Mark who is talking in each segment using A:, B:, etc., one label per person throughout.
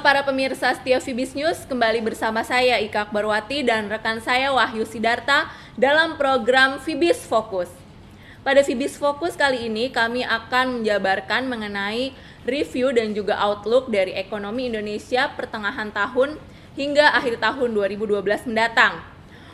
A: para pemirsa setia Fibis News, kembali bersama saya Ika Akbarwati dan rekan saya Wahyu Sidarta dalam program Fibis Fokus. Pada Fibis Fokus kali ini kami akan menjabarkan mengenai review dan juga outlook dari ekonomi Indonesia pertengahan tahun hingga akhir tahun 2012 mendatang.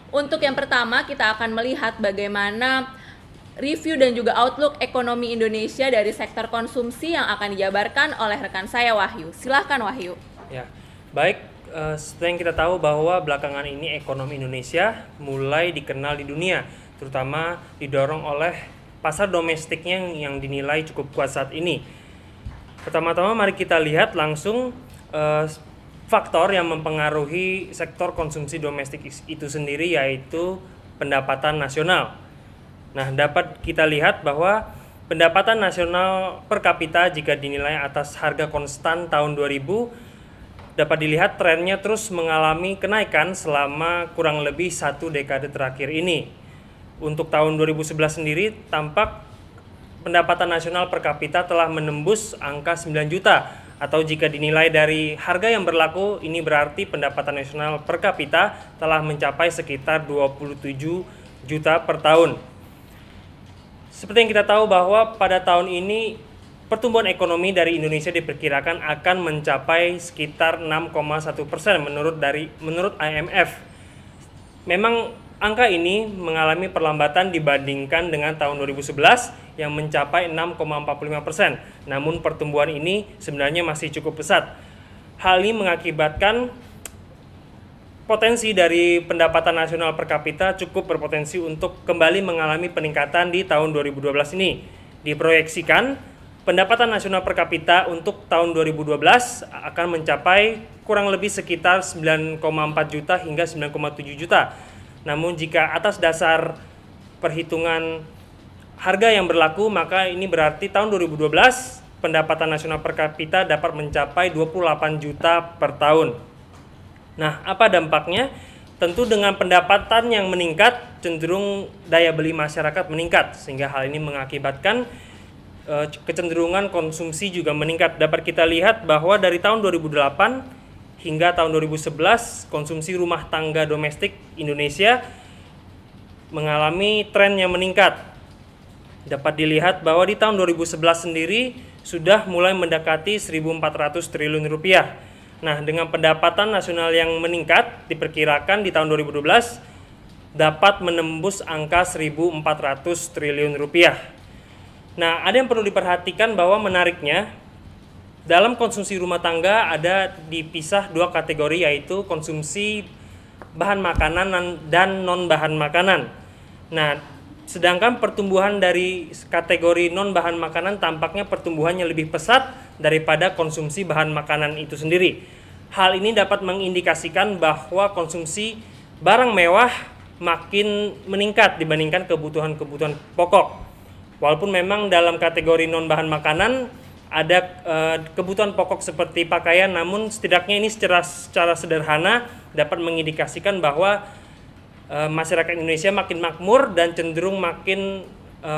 A: Untuk yang pertama kita akan melihat bagaimana review dan juga outlook ekonomi Indonesia dari sektor konsumsi yang akan dijabarkan oleh rekan saya Wahyu. Silahkan Wahyu.
B: Ya, baik. Seperti yang kita tahu bahwa belakangan ini ekonomi Indonesia mulai dikenal di dunia, terutama didorong oleh pasar domestiknya yang dinilai cukup kuat saat ini. Pertama-tama mari kita lihat langsung faktor yang mempengaruhi sektor konsumsi domestik itu sendiri, yaitu pendapatan nasional. Nah, dapat kita lihat bahwa pendapatan nasional per kapita jika dinilai atas harga konstan tahun 2000 dapat dilihat trennya terus mengalami kenaikan selama kurang lebih satu dekade terakhir ini. Untuk tahun 2011 sendiri tampak pendapatan nasional per kapita telah menembus angka 9 juta atau jika dinilai dari harga yang berlaku ini berarti pendapatan nasional per kapita telah mencapai sekitar 27 juta per tahun. Seperti yang kita tahu bahwa pada tahun ini pertumbuhan ekonomi dari Indonesia diperkirakan akan mencapai sekitar 6,1% menurut IMF. Memang angka ini mengalami perlambatan dibandingkan dengan tahun 2011 yang mencapai 6,45%. Namun pertumbuhan ini sebenarnya masih cukup pesat. Hal ini mengakibatkan potensi dari pendapatan nasional per kapita cukup berpotensi untuk kembali mengalami peningkatan di tahun 2012 ini. Diproyeksikan pendapatan nasional per kapita untuk tahun 2012 akan mencapai kurang lebih sekitar 9,4 juta hingga 9,7 juta. Namun jika atas dasar perhitungan harga yang berlaku, maka ini berarti tahun 2012 pendapatan nasional per kapita dapat mencapai 28 juta per tahun. Nah, apa dampaknya? Tentu dengan pendapatan yang meningkat, cenderung daya beli masyarakat meningkat, sehingga hal ini mengakibatkan kecenderungan konsumsi juga meningkat. Dapat kita lihat bahwa dari tahun 2008 hingga tahun 2011, konsumsi rumah tangga domestik Indonesia mengalami tren yang meningkat. Dapat dilihat bahwa di tahun 2011 sendiri sudah mulai mendekati 1.400 triliun rupiah. Nah, dengan pendapatan nasional yang meningkat, diperkirakan di tahun 2012 dapat menembus angka 1.400 triliun rupiah. Nah, ada yang perlu diperhatikan bahwa menariknya, dalam konsumsi rumah tangga ada dipisah dua kategori, yaitu konsumsi bahan makanan dan non-bahan makanan. Nah, sedangkan pertumbuhan dari kategori non-bahan makanan tampaknya pertumbuhannya lebih pesat daripada konsumsi bahan makanan itu sendiri. Hal ini dapat mengindikasikan bahwa konsumsi barang mewah makin meningkat dibandingkan kebutuhan-kebutuhan pokok. Walaupun memang dalam kategori non-bahan makanan ada kebutuhan pokok seperti pakaian, namun setidaknya ini secara sederhana dapat mengindikasikan bahwa masyarakat Indonesia makin makmur dan cenderung makin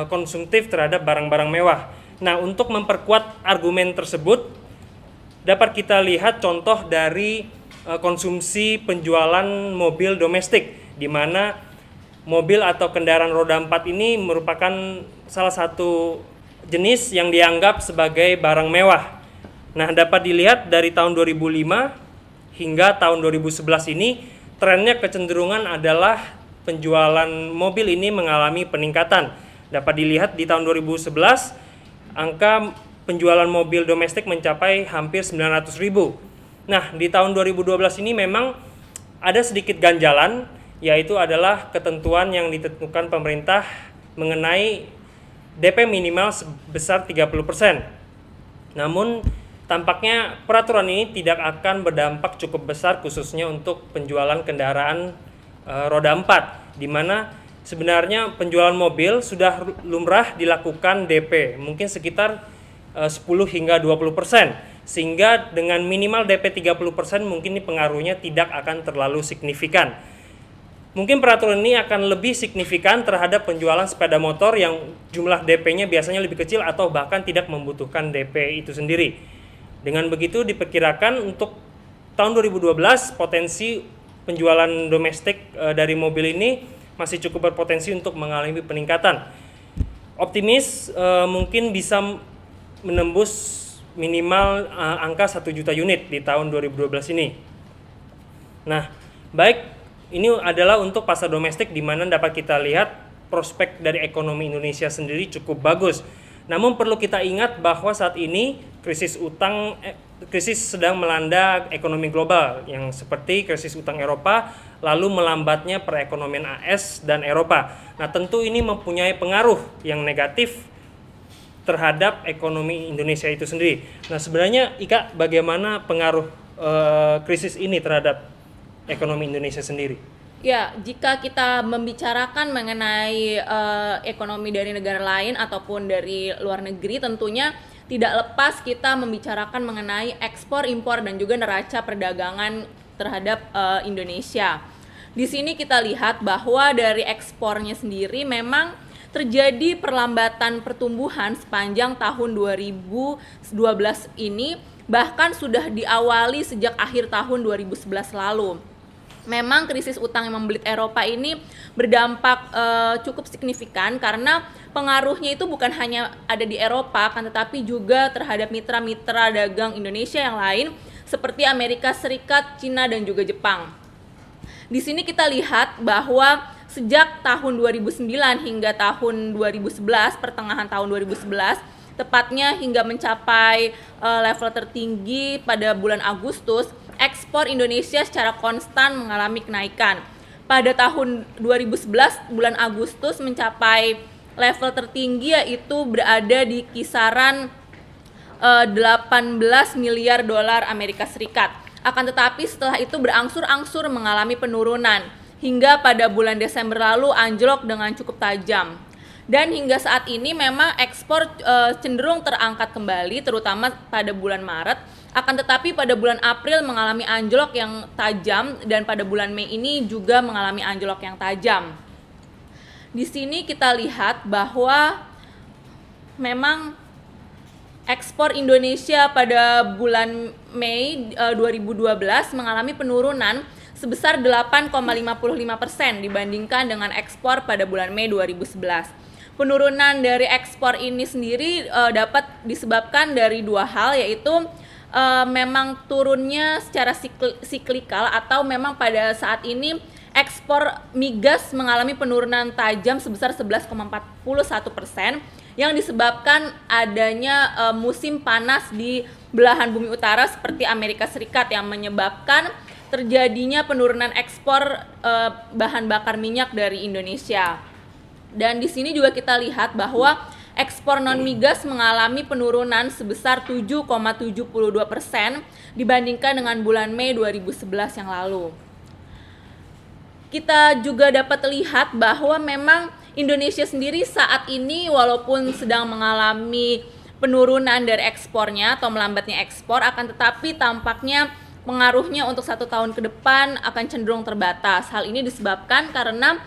B: konsumtif terhadap barang-barang mewah. Nah, untuk memperkuat argumen tersebut, dapat kita lihat contoh dari konsumsi penjualan mobil domestik, di mana mobil atau kendaraan roda 4 ini merupakan salah satu jenis yang dianggap sebagai barang mewah. Nah, dapat dilihat dari tahun 2005 hingga tahun 2011 ini, trennya kecenderungan adalah penjualan mobil ini mengalami peningkatan. Dapat dilihat di tahun 2011, angka penjualan mobil domestik mencapai hampir 900.000. Nah, di tahun 2012 ini memang ada sedikit ganjalan, yaitu adalah ketentuan yang ditentukan pemerintah mengenai DP minimal sebesar 30%. Namun, tampaknya peraturan ini tidak akan berdampak cukup besar khususnya untuk penjualan kendaraan roda 4, di mana sebenarnya penjualan mobil sudah lumrah dilakukan DP, mungkin sekitar 10 hingga 20%, sehingga dengan minimal DP 30% mungkin ini pengaruhnya tidak akan terlalu signifikan. Mungkin peraturan ini akan lebih signifikan terhadap penjualan sepeda motor yang jumlah DP-nya biasanya lebih kecil atau bahkan tidak membutuhkan DP itu sendiri. Dengan begitu diperkirakan untuk tahun 2012 potensi penjualan domestik dari mobil ini masih cukup berpotensi untuk mengalami peningkatan. Optimis mungkin bisa menembus minimal angka 1 juta unit di tahun 2012 ini. Nah, baik, ini adalah untuk pasar domestik di mana dapat kita lihat prospek dari ekonomi Indonesia sendiri cukup bagus. Namun perlu kita ingat bahwa saat ini krisis sedang melanda ekonomi global yang seperti krisis utang Eropa, lalu melambatnya perekonomian AS dan Eropa. Nah, tentu ini mempunyai pengaruh yang negatif terhadap ekonomi Indonesia itu sendiri. Nah, sebenarnya Ika, bagaimana pengaruh krisis ini terhadap ekonomi Indonesia sendiri?
A: Ya, jika kita membicarakan mengenai ekonomi dari negara lain ataupun dari luar negeri, tentunya tidak lepas kita membicarakan mengenai ekspor, impor, dan juga neraca perdagangan terhadap Indonesia. Di sini kita lihat bahwa dari ekspornya sendiri memang terjadi perlambatan pertumbuhan sepanjang tahun 2012 ini, bahkan sudah diawali sejak akhir tahun 2011 lalu. Memang krisis utang yang membelit Eropa ini berdampak cukup signifikan karena pengaruhnya itu bukan hanya ada di Eropa, kan tetapi juga terhadap mitra-mitra dagang Indonesia yang lain seperti Amerika Serikat, Cina, dan juga Jepang. Di sini kita lihat bahwa sejak tahun 2009 hingga tahun 2011, pertengahan tahun 2011, tepatnya hingga mencapai level tertinggi pada bulan Agustus, ekspor Indonesia secara konstan mengalami kenaikan. Pada tahun 2011 bulan Agustus mencapai level tertinggi, yaitu berada di kisaran 18 miliar dolar Amerika Serikat. Akan tetapi setelah itu berangsur-angsur mengalami penurunan hingga pada bulan Desember lalu anjlok dengan cukup tajam. Dan hingga saat ini memang ekspor cenderung terangkat kembali, terutama pada bulan Maret. Akan tetapi pada bulan April mengalami anjlok yang tajam, dan pada bulan Mei ini juga mengalami anjlok yang tajam. Di sini kita lihat bahwa memang ekspor Indonesia pada bulan Mei 2012 mengalami penurunan sebesar 8,55% dibandingkan dengan ekspor pada bulan Mei 2011. Penurunan dari ekspor ini sendiri dapat disebabkan dari dua hal, yaitu memang turunnya secara siklikal atau memang pada saat ini ekspor migas mengalami penurunan tajam sebesar 11,41% yang disebabkan adanya musim panas di belahan bumi utara seperti Amerika Serikat yang menyebabkan terjadinya penurunan ekspor bahan bakar minyak dari Indonesia. Dan di sini juga kita lihat bahwa ekspor non migas mengalami penurunan sebesar 7,72% dibandingkan dengan bulan Mei 2011 yang lalu. Kita juga dapat lihat bahwa memang Indonesia sendiri saat ini walaupun sedang mengalami penurunan dari ekspornya atau melambatnya ekspor, akan tetapi tampaknya pengaruhnya untuk 1 tahun ke depan akan cenderung terbatas. Hal ini disebabkan karena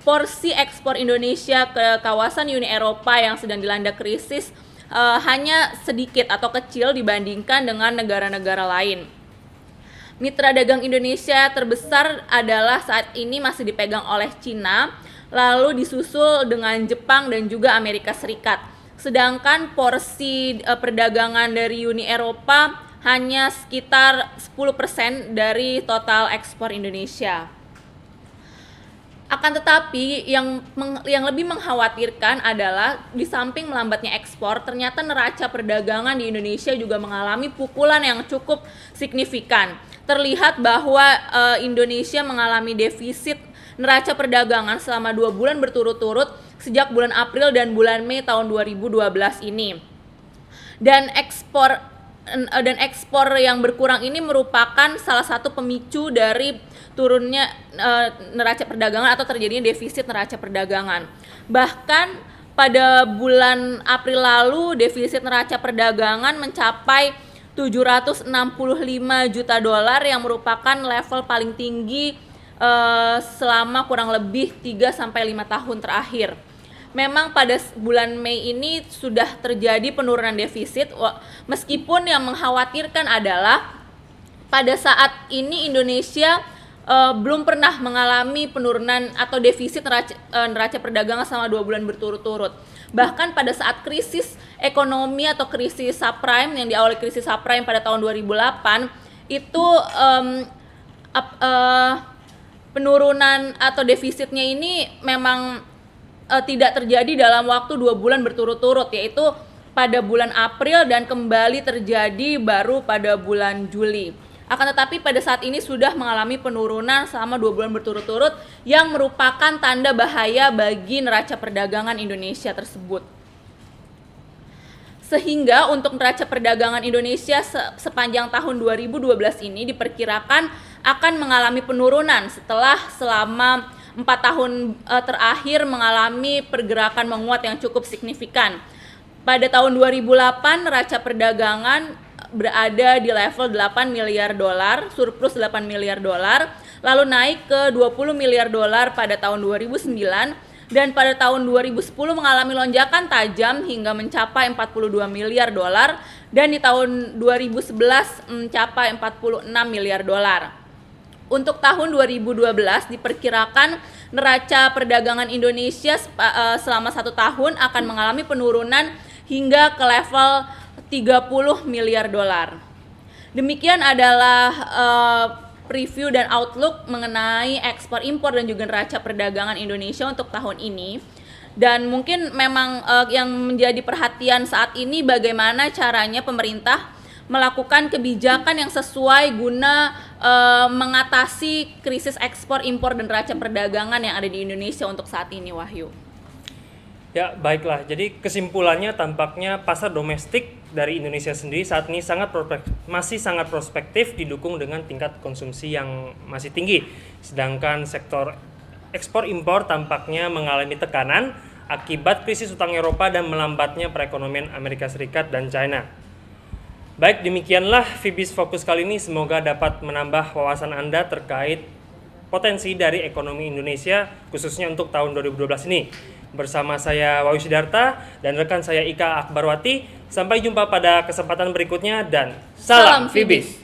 A: porsi ekspor Indonesia ke kawasan Uni Eropa yang sedang dilanda krisis hanya sedikit atau kecil dibandingkan dengan negara-negara lain. Mitra dagang Indonesia terbesar adalah saat ini masih dipegang oleh Cina, lalu disusul dengan Jepang dan juga Amerika Serikat. Sedangkan porsi perdagangan dari Uni Eropa hanya sekitar 10% dari total ekspor Indonesia. Akan tetapi yang lebih mengkhawatirkan adalah di samping melambatnya ekspor, ternyata neraca perdagangan di Indonesia juga mengalami pukulan yang cukup signifikan. Terlihat bahwa Indonesia mengalami defisit neraca perdagangan selama 2 bulan berturut-turut sejak bulan April dan bulan Mei tahun 2012 ini. Dan ekspor yang berkurang ini merupakan salah satu pemicu dari turunnya neraca perdagangan atau terjadinya defisit neraca perdagangan. Bahkan pada bulan April lalu defisit neraca perdagangan mencapai 765 juta dolar yang merupakan level paling tinggi selama kurang lebih 3-5 tahun terakhir. Memang pada bulan Mei ini sudah terjadi penurunan defisit, meskipun yang mengkhawatirkan adalah pada saat ini Indonesia belum pernah mengalami penurunan atau defisit neraca perdagangan selama 2 bulan berturut-turut. Bahkan pada saat krisis ekonomi atau krisis subprime yang diawali krisis subprime pada tahun 2008 itu penurunan atau defisitnya ini memang tidak terjadi dalam waktu 2 bulan berturut-turut, yaitu pada bulan April dan kembali terjadi baru pada bulan Juli. Akan tetapi pada saat ini sudah mengalami penurunan selama 2 bulan berturut-turut yang merupakan tanda bahaya bagi neraca perdagangan Indonesia tersebut. Sehingga untuk neraca perdagangan Indonesia sepanjang tahun 2012 ini diperkirakan akan mengalami penurunan setelah selama 4 tahun terakhir mengalami pergerakan menguat yang cukup signifikan. Pada tahun 2008 neraca perdagangan berada di level 8 miliar dolar, surplus 8 miliar dolar, lalu naik ke 20 miliar dolar pada tahun 2009 dan pada tahun 2010 mengalami lonjakan tajam hingga mencapai 42 miliar dolar dan di tahun 2011 mencapai 46 miliar dolar. Untuk tahun 2012 diperkirakan neraca perdagangan Indonesia selama 1 tahun akan mengalami penurunan hingga ke level 30 miliar dolar. Demikian adalah preview dan outlook mengenai ekspor impor dan juga neraca perdagangan Indonesia untuk tahun ini. Dan mungkin memang yang menjadi perhatian saat ini bagaimana caranya pemerintah melakukan kebijakan yang sesuai guna mengatasi krisis ekspor impor dan neraca perdagangan yang ada di Indonesia untuk saat ini, Wahyu.
B: Ya, baiklah. Jadi kesimpulannya tampaknya pasar domestik dari Indonesia sendiri saat ini masih sangat prospektif didukung dengan tingkat konsumsi yang masih tinggi. Sedangkan sektor ekspor impor tampaknya mengalami tekanan akibat krisis utang Eropa dan melambatnya perekonomian Amerika Serikat dan China. Baik, demikianlah Fibis Fokus kali ini. Semoga dapat menambah wawasan Anda terkait potensi dari ekonomi Indonesia khususnya untuk tahun 2012 ini. Bersama saya Wahyu Sidarta dan rekan saya Ika Akbarwati. Sampai jumpa pada kesempatan berikutnya dan salam Fibis.